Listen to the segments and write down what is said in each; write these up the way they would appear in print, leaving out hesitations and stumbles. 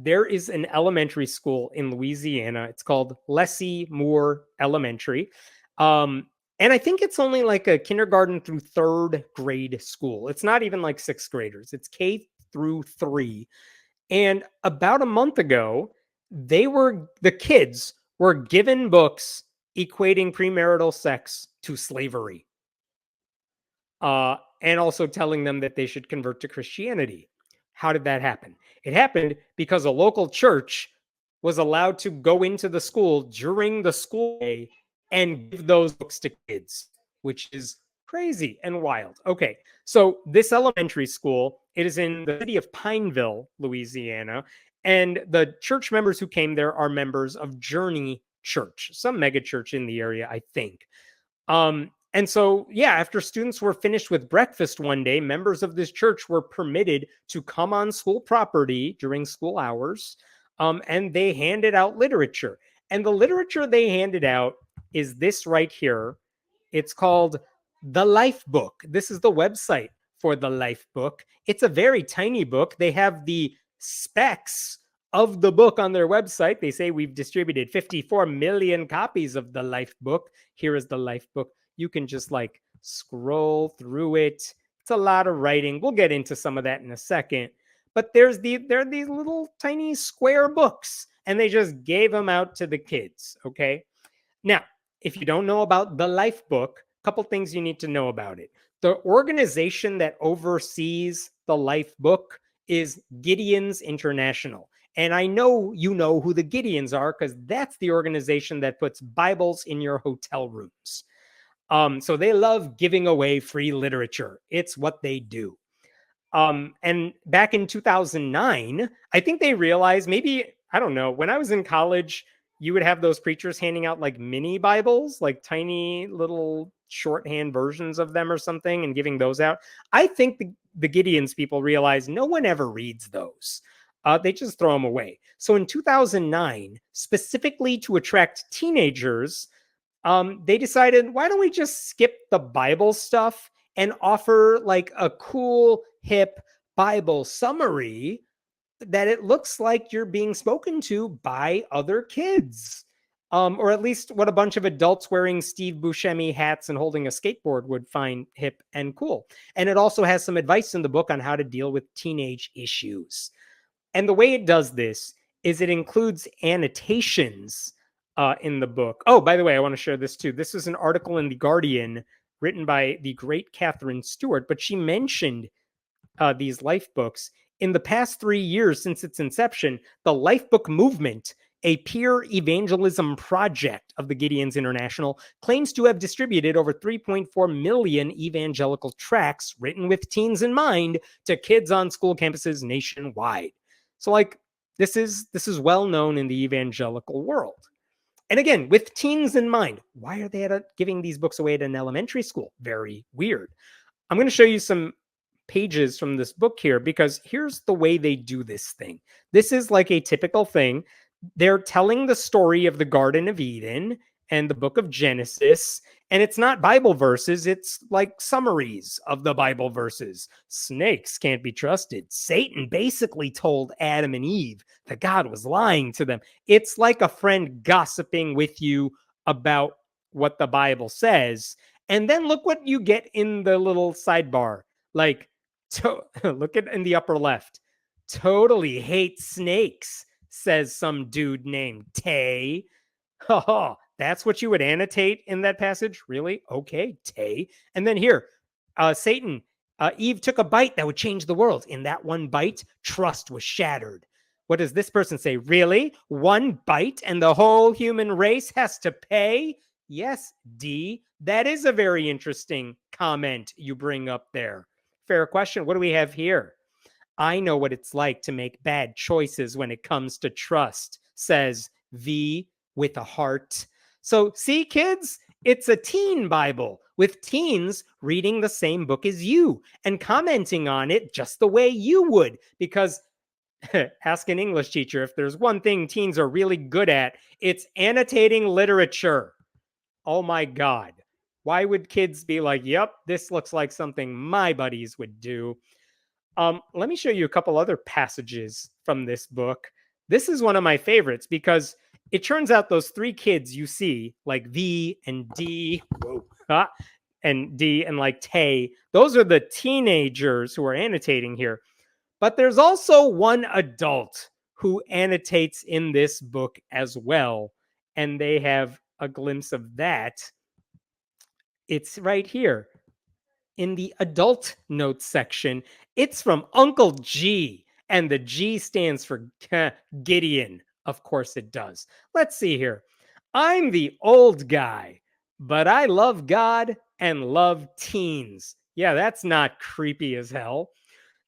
there is an elementary school in Louisiana. It's called Lessie Moore Elementary. And I think it's only like a kindergarten through third grade school. It's not even like sixth graders. It's K through 3. And about a month ago, the kids were given books equating premarital sex to slavery. And also telling them that they should convert to Christianity. How did that happen? It happened because a local church was allowed to go into the school during the school day and give those books to kids, which is crazy and wild. Okay, so this elementary school, it is in the city of Pineville, Louisiana, and the church members who came there are members of Journey Church, some mega church in the area, I think. And so, yeah, after students were finished with breakfast one day, members of this church were permitted to come on school property during school hours, and they handed out literature. And the literature they handed out is this right here. It's called The Life Book. This is the website for The Life Book. It's a very tiny book. They have the specs of the book on their website. They say we've distributed 54 million copies of The Life Book. Here is The Life Book. You can just like scroll through it. It's a lot of writing. We'll get into some of that in a second. But there are these little tiny square books, and they just gave them out to the kids. Okay. Now, if you don't know about The Life Book, a couple things you need to know about it. The organization that oversees The Life Book is Gideon's International. And I know you know who the Gideons are because that's the organization that puts Bibles in your hotel rooms. So they love giving away free literature. It's what they do. And back in 2009, I think they realized maybe, I don't know, when I was in college, you would have those preachers handing out like mini Bibles, like tiny little shorthand versions of them or something, and giving those out. I think the Gideons people realized no one ever reads those. They just throw them away. So in 2009, specifically to attract teenagers, they decided, why don't we just skip the Bible stuff and offer like a cool, hip Bible summary that it looks like you're being spoken to by other kids. Or at least what a bunch of adults wearing Steve Buscemi hats and holding a skateboard would find hip and cool. And it also has some advice in the book on how to deal with teenage issues. And the way it does this is it includes annotations in the book. Oh, by the way, I want to share this too. This is an article in The Guardian written by the great Catherine Stewart, but she mentioned these life books. In the past 3 years since its inception, the Life Book Movement, a peer evangelism project of the Gideons International, claims to have distributed over 3.4 million evangelical tracts written with teens in mind to kids on school campuses nationwide. So, like, this is well known in the evangelical world. And again, with teens in mind, why are they giving these books away at an elementary school? Very weird. I'm going to show you some pages from this book here, because here's the way they do this thing. This is like a typical thing. They're telling the story of the Garden of Eden and the book of Genesis, and it's not Bible verses, it's like summaries of the Bible verses. Snakes can't be trusted. Satan basically told Adam and Eve that God was lying to them. It's like a friend gossiping with you about what the Bible says. And then look what you get in the little sidebar. Like, look at in the upper left. Totally hate snakes, says some dude named Tay. Oh, that's what you would annotate in that passage? Really? Okay, Tay. And then here, Satan, Eve took a bite that would change the world. In that one bite, trust was shattered. What does this person say? Really? One bite and the whole human race has to pay? Yes, D. That is a very interesting comment you bring up there. Fair question. What do we have here? I know what it's like to make bad choices when it comes to trust, says V with a heart. So see, kids, it's a teen Bible with teens reading the same book as you and commenting on it just the way you would. Because ask an English teacher, if there's one thing teens are really good at, it's annotating literature. Oh my God. Why would kids be like, yep, this looks like something my buddies would do? Let me show you a couple other passages from this book This is one of my favorites because it turns out those three kids you see, like V and D, and D and like Tay, those are the teenagers who are annotating here. But there's also one adult who annotates in this book as well. And they have a glimpse of that. It's right here in the adult notes section. It's from Uncle G, and the G stands for Gideon. Of course it does. Let's see here. I'm the old guy, but I love God and love teens. Yeah, that's not creepy as hell.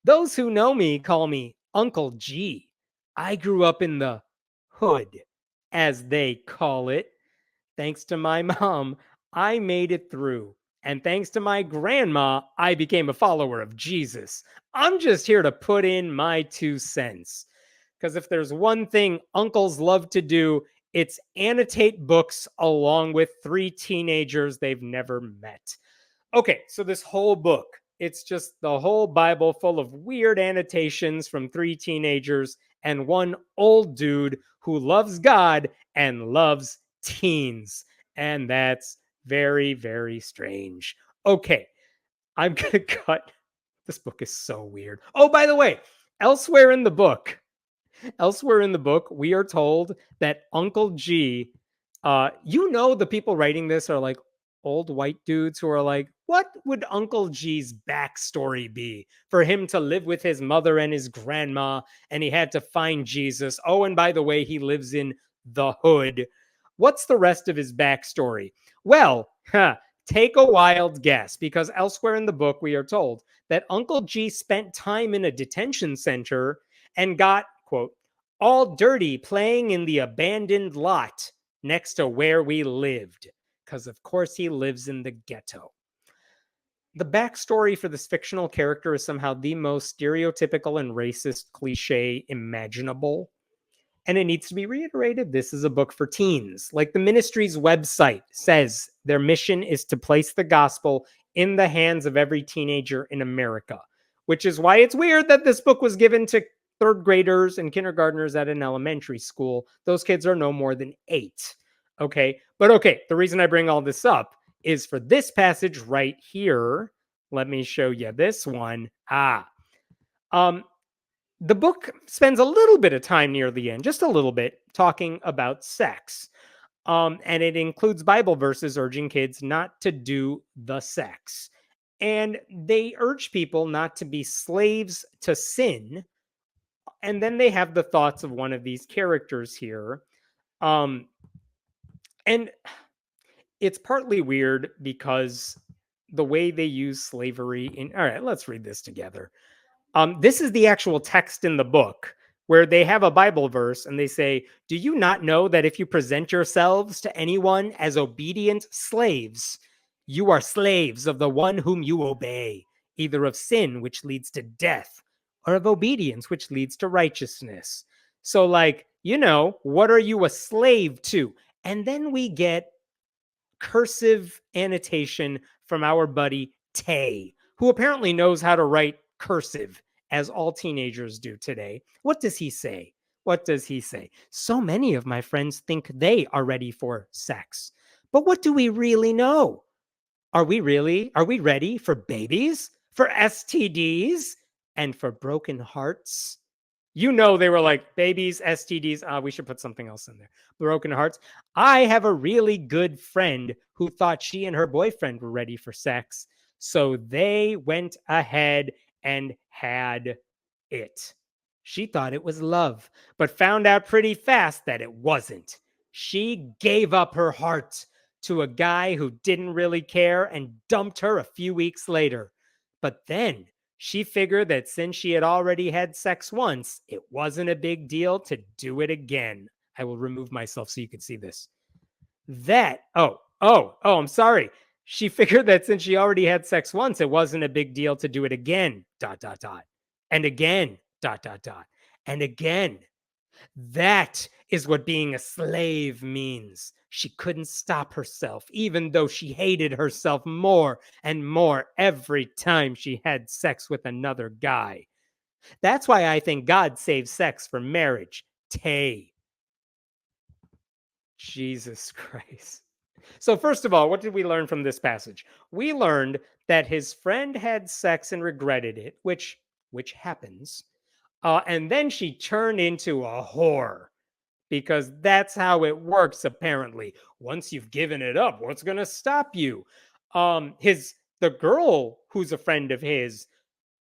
Those who know me call me Uncle G. I grew up in the hood, as they call it. Thanks to my mom, I made it through. And thanks to my grandma, I became a follower of Jesus. I'm just here to put in my 2 cents. Because if there's one thing uncles love to do, it's annotate books along with three teenagers they've never met. Okay, so this whole book, it's just the whole Bible full of weird annotations from three teenagers and one old dude who loves God and loves teens. And that's very, very strange. Okay, I'm going to cut. This book is so weird. Oh, by the way, elsewhere in the book, we are told that Uncle G, the people writing this are like old white dudes who are like, what would Uncle G's backstory be for him to live with his mother and his grandma and he had to find Jesus? Oh, and by the way, he lives in the hood. What's the rest of his backstory? Well, take a wild guess, because elsewhere in the book, we are told that Uncle G spent time in a detention center and got, quote, all dirty playing in the abandoned lot next to where we lived. Because, of course, he lives in the ghetto. The backstory for this fictional character is somehow the most stereotypical and racist cliche imaginable. And it needs to be reiterated, this is a book for teens. Like the ministry's website says, their mission is to place the gospel in the hands of every teenager in America, which is why it's weird that this book was given to third graders and kindergartners at an elementary school. Those kids are no more than 8. Okay. But okay, the reason I bring all this up is for this passage right here. Let me show you this one. The book spends a little bit of time near the end, just a little bit, talking about sex. And it includes Bible verses urging kids not to do the sex. And they urge people not to be slaves to sin. And then they have the thoughts of one of these characters here. And it's partly weird because the way they use slavery in. All right, let's read this together. This is the actual text in the book where they have a Bible verse and they say, do you not know that if you present yourselves to anyone as obedient slaves, you are slaves of the one whom you obey, either of sin, which leads to death, or of obedience, which leads to righteousness. So, like, what are you a slave to? And then we get cursive annotation from our buddy Tay, who apparently knows how to write cursive, as all teenagers do today. What does he say? So many of my friends think they are ready for sex. But what do we really know? Are we ready for babies, for STDs, and for broken hearts? They were like, babies, STDs. We should put something else in there. Broken hearts. I have a really good friend who thought she and her boyfriend were ready for sex. So they went ahead and had it. She thought it was love, but found out pretty fast that it wasn't. She gave up her heart to a guy who didn't really care and dumped her a few weeks later. But then she figured that since she had already had sex once, it wasn't a big deal to do it again. I will remove myself so you can see this. I'm sorry. She figured that since she already had sex once, it wasn't a big deal to do it again, ... And again, ... And again. That is what being a slave means. She couldn't stop herself, even though she hated herself more and more every time she had sex with another guy. That's why I think God saved sex for marriage. Tay. Jesus Christ. So first of all, what did we learn from this passage? We learned that his friend had sex and regretted it, which happens. And then she turned into a whore because that's how it works apparently. Once you've given it up, what's going to stop you? The girl who's a friend of his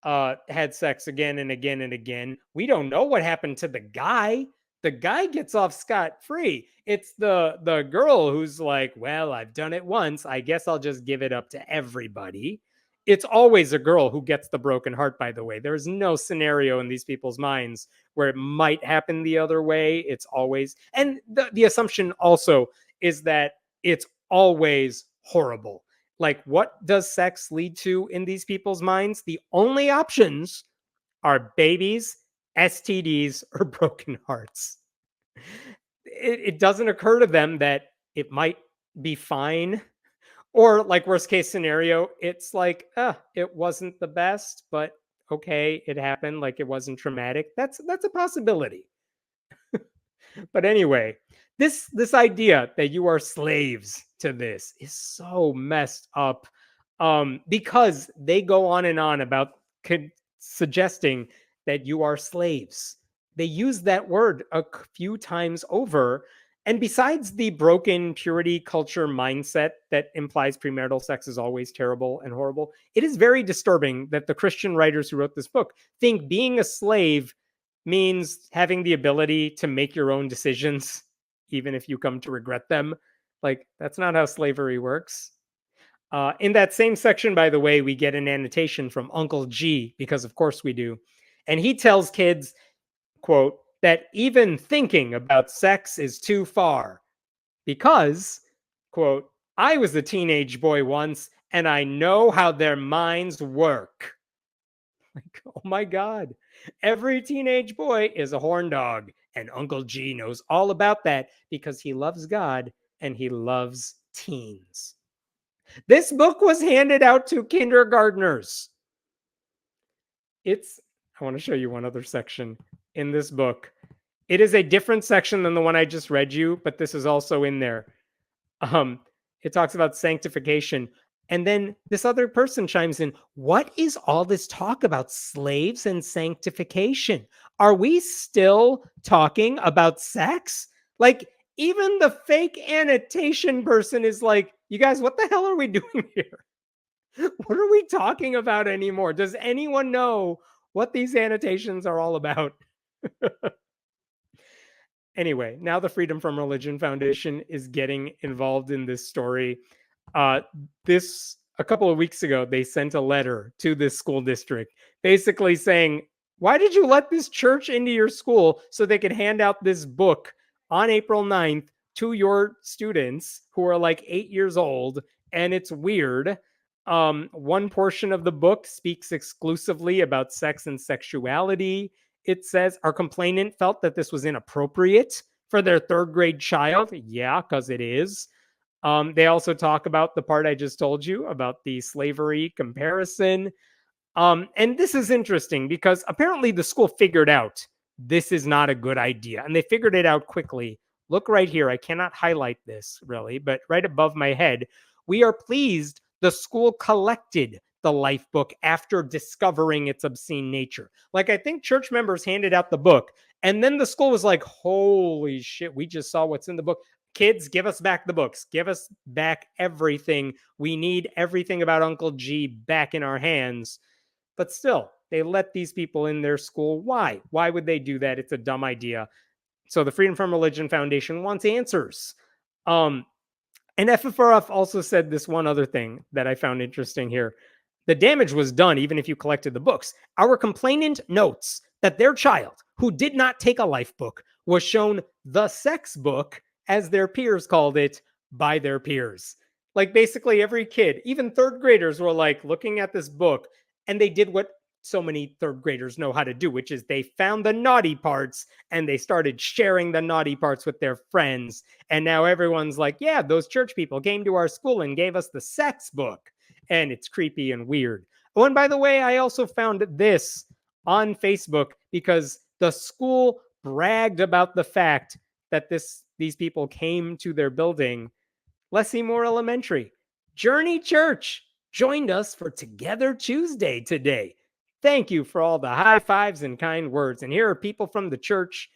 had sex again and again and again. We don't know what happened to the guy. The guy gets off scot free. It's the girl who's like, well, I've done it once. I guess I'll just give it up to everybody. It's always a girl who gets the broken heart, by the way. There's no scenario in these people's minds where it might happen the other way. It's always, and the assumption also is that it's always horrible. Like, what does sex lead to in these people's minds? The only options are babies, STDs, or broken hearts. It doesn't occur to them that it might be fine. Or, like, worst case scenario, it's like, it wasn't the best, but okay, it happened. Like, it wasn't traumatic. That's a possibility. But anyway, this idea that you are slaves to this is so messed up, because they go on and on about suggesting that you are slaves. They use that word a few times over. And besides the broken purity culture mindset that implies premarital sex is always terrible and horrible, it is very disturbing that the Christian writers who wrote this book think being a slave means having the ability to make your own decisions, even if you come to regret them. Like, that's not how slavery works. In that same section, by the way, we get an annotation from Uncle G, because of course we do. And he tells kids, quote, that even thinking about sex is too far because, quote, I was a teenage boy once and I know how their minds work. Like, oh my God. Every teenage boy is a horn dog. And Uncle G knows all about that because he loves God and he loves teens. This book was handed out to kindergartners. I want to show you one other section in this book. It is a different section than the one I just read you, but this is also in there. It talks about sanctification. And then this other person chimes in. What is all this talk about slaves and sanctification? Are we still talking about sex? Like, even the fake annotation person is like, you guys, what the hell are we doing here? What are we talking about anymore? Does anyone know what these annotations are all about? Anyway, now the Freedom from Religion Foundation is getting involved in this story. A couple of weeks ago, they sent a letter to this school district basically saying, why did you let this church into your school so they could hand out this book on April 9th to your students who are like 8 years old? And it's weird. One portion of the book speaks exclusively about sex and sexuality. It says our complainant felt that this was inappropriate for their third grade child. Yeah, because it is. They also talk about the part I just told you about the slavery comparison. And this is interesting because apparently the school figured out this is not a good idea. And they figured it out quickly. Look right here. I cannot highlight this really, but right above my head, we are pleased the school collected the life book after discovering its obscene nature. Like, I think church members handed out the book, and then the school was like, holy shit, we just saw what's in the book. Kids, give us back the books. Give us back everything. We need everything about Uncle G back in our hands. But still, they let these people in their school. Why? Why would they do that? It's a dumb idea. So the Freedom from Religion Foundation wants answers. And FFRF also said this one other thing that I found interesting here. The damage was done even if you collected the books. Our complainant notes that their child, who did not take a life book, was shown the sex book, as their peers called it, by their peers. Like, basically every kid, even third graders, were like looking at this book, and they did what so many third graders know how to do, which is they found the naughty parts and they started sharing the naughty parts with their friends. And now everyone's like, yeah, those church people came to our school and gave us the sex book. And it's creepy and weird. Oh, and by the way, I also found this on Facebook because the school bragged about the fact that these people came to their building. Lessie Moore Elementary, Journey Church joined us for Together Tuesday today. Thank you for all the high fives and kind words. And here are people from the church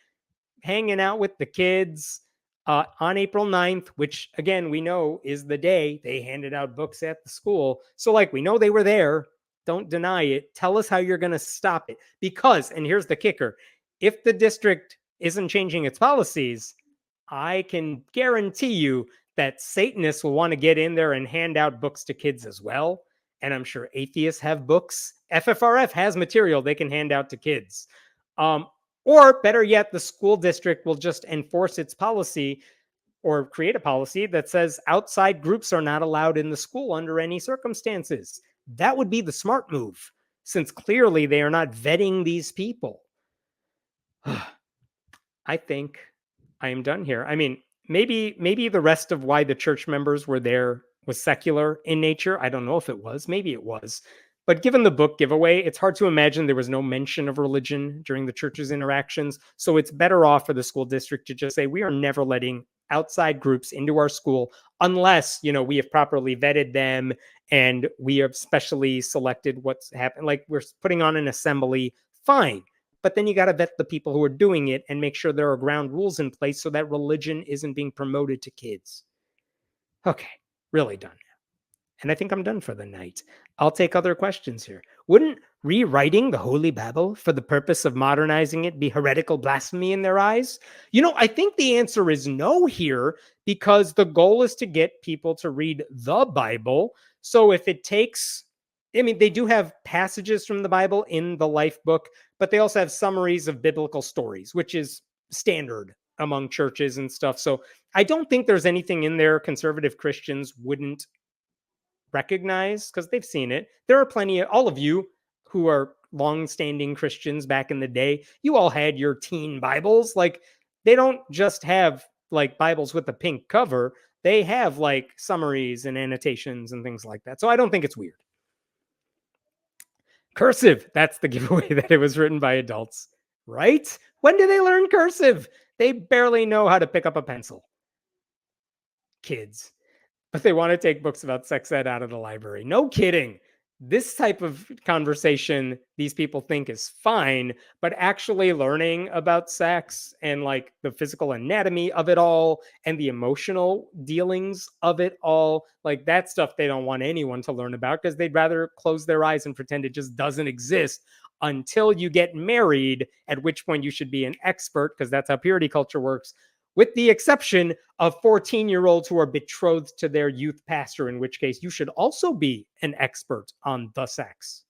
hanging out with the kids on April 9th, which again, we know is the day they handed out books at the school. So like, we know they were there. Don't deny it. Tell us how you're going to stop it. Because, and here's the kicker, if the district isn't changing its policies, I can guarantee you that Satanists will want to get in there and hand out books to kids as well. And I'm sure atheists have books. FFRF has material they can hand out to kids. Or better yet, the school district will just enforce its policy or create a policy that says outside groups are not allowed in the school under any circumstances. That would be the smart move, since clearly they are not vetting these people. I think I am done here. I mean, maybe the rest of why the church members were there was secular in nature. I don't know if it was. Maybe it was. But given the book giveaway, it's hard to imagine there was no mention of religion during the church's interactions. So it's better off for the school district to just say, we are never letting outside groups into our school unless, we have properly vetted them and we have specially selected what's happened. Like, we're putting on an assembly, fine. But then you got to vet the people who are doing it and make sure there are ground rules in place so that religion isn't being promoted to kids. Okay, really done. And I think I'm done for the night. I'll take other questions here. Wouldn't rewriting the Holy Bible for the purpose of modernizing it be heretical blasphemy in their eyes? I think the answer is no here, because the goal is to get people to read the Bible. So if it takes, they do have passages from the Bible in the Life book, but they also have summaries of biblical stories, which is standard among churches and stuff. So I don't think there's anything in there conservative Christians wouldn't recognize, because they've seen it. There are plenty of, all of you who are long-standing Christians back in the day, you all had your teen Bibles. Like, they don't just have like Bibles with a pink cover. They have like summaries and annotations and things like that. So I don't think it's weird. Cursive, that's the giveaway, that it was written by adults, right? When do they learn cursive? They barely know how to pick up a pencil. Kids. But they want to take books about sex ed out of the library. No kidding. This type of conversation these people think is fine, but actually learning about sex and like the physical anatomy of it all and the emotional dealings of it all, like that stuff they don't want anyone to learn about, because they'd rather close their eyes and pretend it just doesn't exist until you get married, at which point you should be an expert, because that's how purity culture works, with the exception of 14-year-olds who are betrothed to their youth pastor, in which case you should also be an expert on the sex.